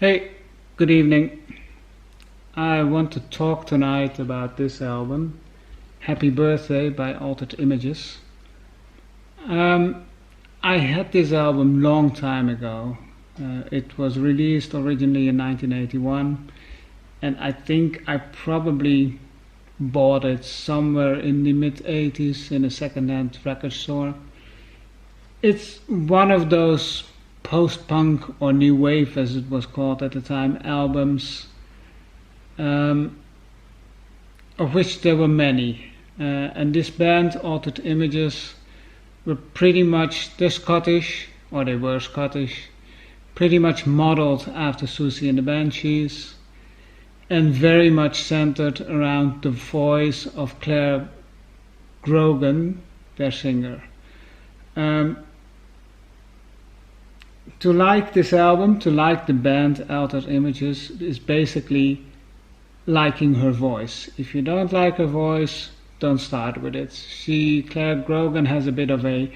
Hey, good evening. I want to talk tonight about this album, Happy Birthday by Altered Images. Um, I had this album long time ago. It was released originally in 1981, and I think I probably bought it somewhere in the mid 80s in a second-hand record store. It's one of those post-punk or new wave, as it was called at the time, albums, um, of which there were many. And this band, Altered Images, were they're Scottish, or they were Scottish, pretty much modeled after Susie and the Banshees, and very much centered around the voice of Claire Grogan, their singer. To like this album, to like the band Altered Images, is basically liking her voice. If you don't like her voice, don't start with it. Claire Grogan, has a bit of a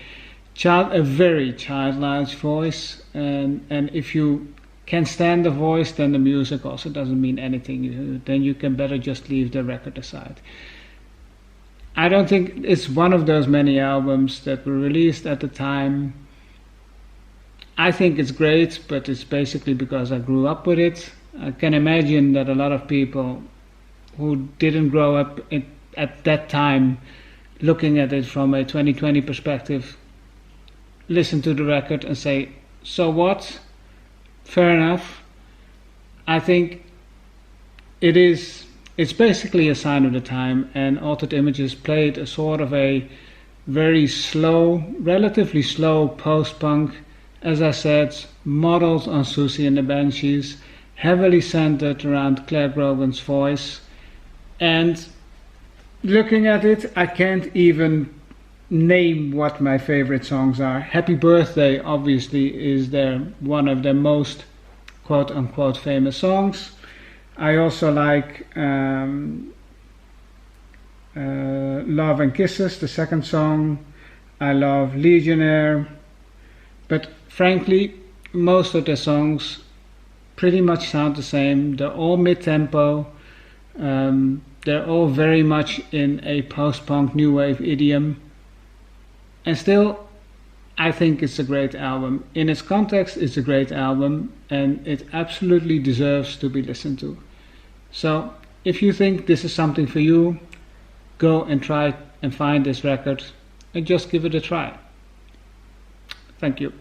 very childlike voice, and if you can stand the voice, then the music also doesn't mean anything. Then you can better just leave the record aside. I don't think it's one of those many albums that were released at the time. I think it's great, but it's basically because I grew up with it. I can imagine that a lot of people who didn't grow up at that time, looking at it from a 2020 perspective, listen to the record and say, so what? Fair enough. I think it's basically a sign of the time, and Altered Images played a sort of a very slow, relatively slow post-punk, as I said, modeled on Susie and the Banshees, heavily centered around Claire Grogan's voice. And looking at it, I can't even name what my favorite songs are. Happy Birthday, obviously, is one of their most quote-unquote famous songs. I also like Love and Kisses, the second song. I love Legionnaire. But frankly, most of their songs pretty much sound the same. They're all mid-tempo. They're all very much in a post-punk new wave idiom. And still, I think it's a great album. In its context, it's a great album, and it absolutely deserves to be listened to. So, if you think this is something for you, go and try and find this record and just give it a try. Thank you.